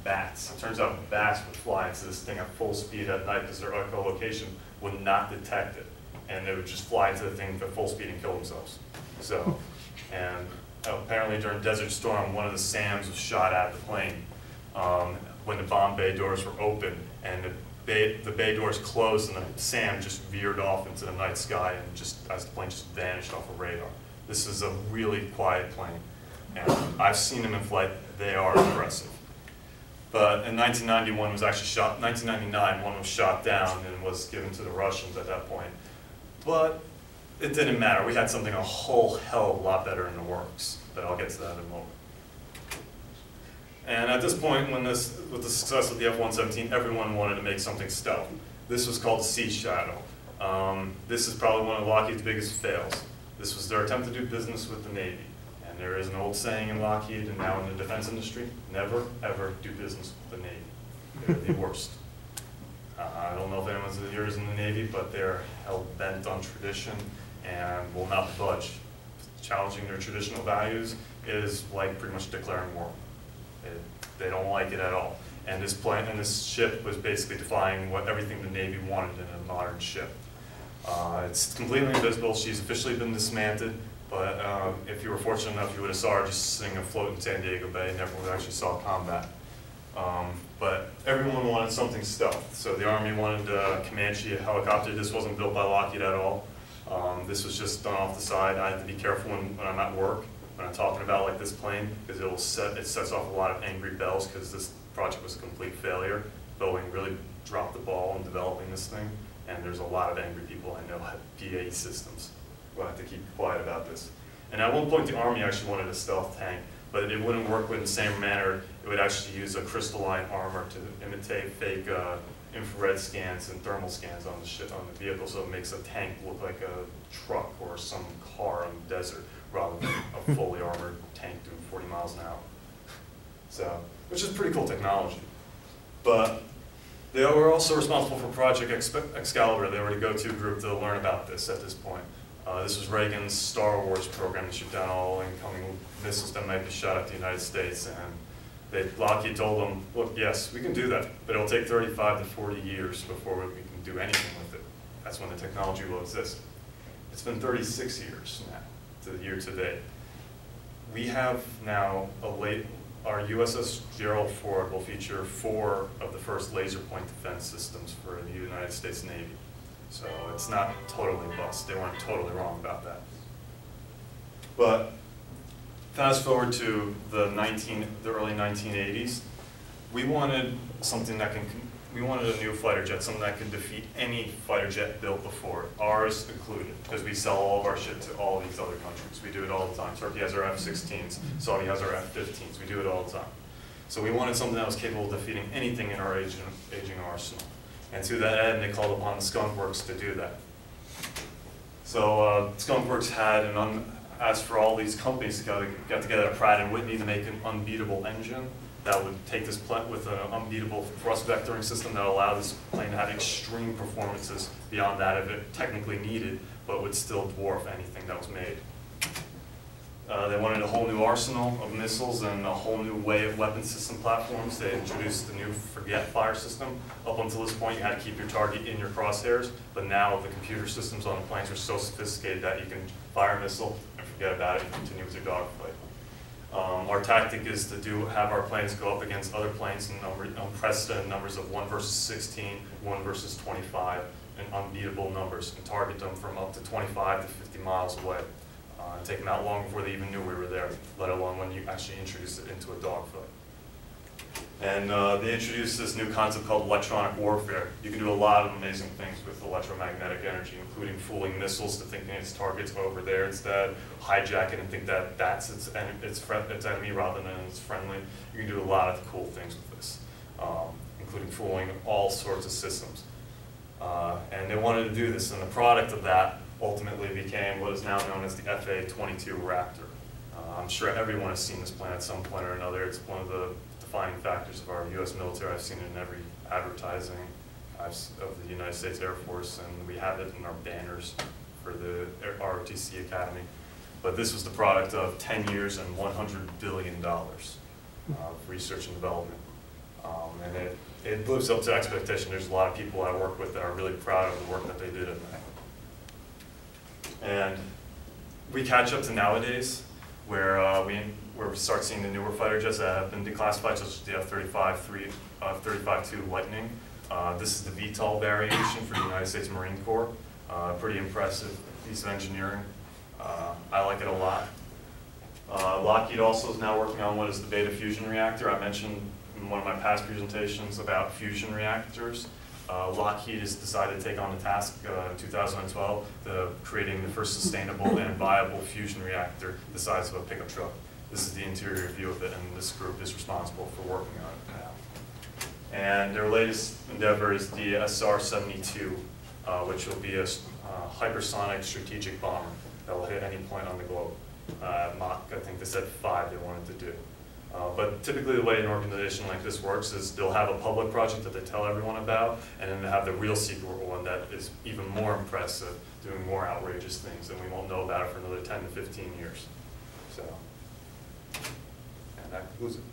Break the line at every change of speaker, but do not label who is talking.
bats. It turns out bats would fly into this thing at full speed at night because their echolocation would not detect it. And they would just fly into the thing at full speed and kill themselves. So, and apparently during Desert Storm, one of the SAMs was shot at the plane when the bomb bay doors were open, and the bay doors closed and the SAM just veered off into the night sky and just, as the plane just vanished off of radar. This is a really quiet plane, and I've seen them in flight. They are impressive. But in 1991 was actually shot, 1999 one was shot down and was given to the Russians at that point. But it didn't matter. We had something a whole hell of a lot better in the works, but I'll get to that in a moment. And at this point, with the success of the F-117, everyone wanted to make something stealth. This was called the Sea Shadow. This is probably one of Lockheed's biggest fails. This was their attempt to do business with the Navy. And there is an old saying in Lockheed and now in the defense industry, never, ever do business with the Navy. They're the worst. I don't know if anyone's here is in the Navy, but they're hell-bent on tradition and will not budge. Challenging their traditional values is like pretty much declaring war. They don't like it at all. And this ship was basically defying everything the Navy wanted in a modern ship. It's completely invisible. She's officially been dismantled, but if you were fortunate enough, you would have saw her just sitting afloat in San Diego Bay and never actually saw combat. But everyone wanted something stealth. So the Army wanted a Comanche, a helicopter. This wasn't built by Lockheed at all. This was just done off the side. I have to be careful when I'm at work, when I'm talking about like this plane, because it sets off a lot of angry bells because this project was a complete failure. Boeing really dropped the ball in developing this thing, and there's a lot of angry people I know have PA systems. We'll have to keep quiet about this. And at one point the Army actually wanted a stealth tank, but it wouldn't work in the same manner. It would actually use a crystalline armor to imitate fake infrared scans and thermal scans on the ship, on the vehicle, so it makes a tank look like a truck or some car in the desert rather than a fully armored tank doing 40 miles an hour. So, which is pretty cool technology. But they were also responsible for Project Excalibur. They were the go-to group to learn about this at this point. This was Reagan's Star Wars program to shoot down all incoming missiles that might be shot at the United States. And Lockheed told them, look, yes, we can do that, but it'll take 35 to 40 years before we can do anything with it. That's when the technology will exist. It's been 36 years now, to the year today. We have now our USS Gerald Ford will feature 4 of the first laser point defense systems for the United States Navy. So it's not totally bust. They weren't totally wrong about that. But fast forward to the early 1980s, we wanted something that we wanted a new fighter jet, something that could defeat any fighter jet built before, ours included, because we sell all of our shit to all these other countries. We do it all the time. Turkey has our F-16s, Saudi has our F-15s. We do it all the time. So we wanted something that was capable of defeating anything in our aging arsenal. And to that end, they called upon the Skunk Works to do that. So Skunk Works had asked for all these companies to get together at Pratt & Whitney to make an unbeatable engine that would take this plane with an unbeatable thrust vectoring system that allowed this plane to have extreme performances beyond that if it technically needed, but would still dwarf anything that was made. They wanted a whole new arsenal of missiles and a whole new way of weapon system platforms. They introduced the new forget fire system. Up until this point, you had to keep your target in your crosshairs, but now the computer systems on the planes are so sophisticated that you can fire a missile and forget about it and continue with your dogfight. Our tactic is to have our planes go up against other planes in unprecedented numbers of 1 versus 16, 1 versus 25, and unbeatable numbers, and target them from up to 25 to 50 miles away. Take them out long before they even knew we were there, let alone when you actually introduced it into a dogfight. And they introduced this new concept called electronic warfare. You can do a lot of amazing things with electromagnetic energy, including fooling missiles to thinking its target's over there instead, hijack it and think that that's its enemy rather than its friendly. You can do a lot of cool things with this, including fooling all sorts of systems. And they wanted to do this, and the product of that ultimately became what is now known as the FA-22 Raptor. I'm sure everyone has seen this plane at some point or another. It's one of the defining factors of our U.S. military. I've seen it in every advertising of the United States Air Force, and we have it in our banners for the ROTC Academy. But this was the product of 10 years and $100 billion of research and development. And it lives up to expectation. There's a lot of people I work with that are really proud of the work that they did in that. And we catch up to nowadays, where we start seeing the newer fighter jets that have been declassified, such as the F-35-2 Lightning. This is the VTOL variation for the United States Marine Corps. Pretty impressive piece of engineering. I like it a lot. Lockheed also is now working on what is the Beta Fusion Reactor. I mentioned in one of my past presentations about fusion reactors. Lockheed has decided to take on the task in 2012 to creating the first sustainable and viable fusion reactor the size of a pickup truck. This is the interior view of it, and this group is responsible for working on it now. And their latest endeavor is the SR-72, which will be a hypersonic strategic bomber that will hit any point on the globe. Mach, I think they said 5 they wanted to do. But typically the way an organization like this works is they'll have a public project that they tell everyone about, and then they have the real secret one that is even more impressive, doing more outrageous things, and we won't know about it for another 10 to 15 years. So, and that concludes it.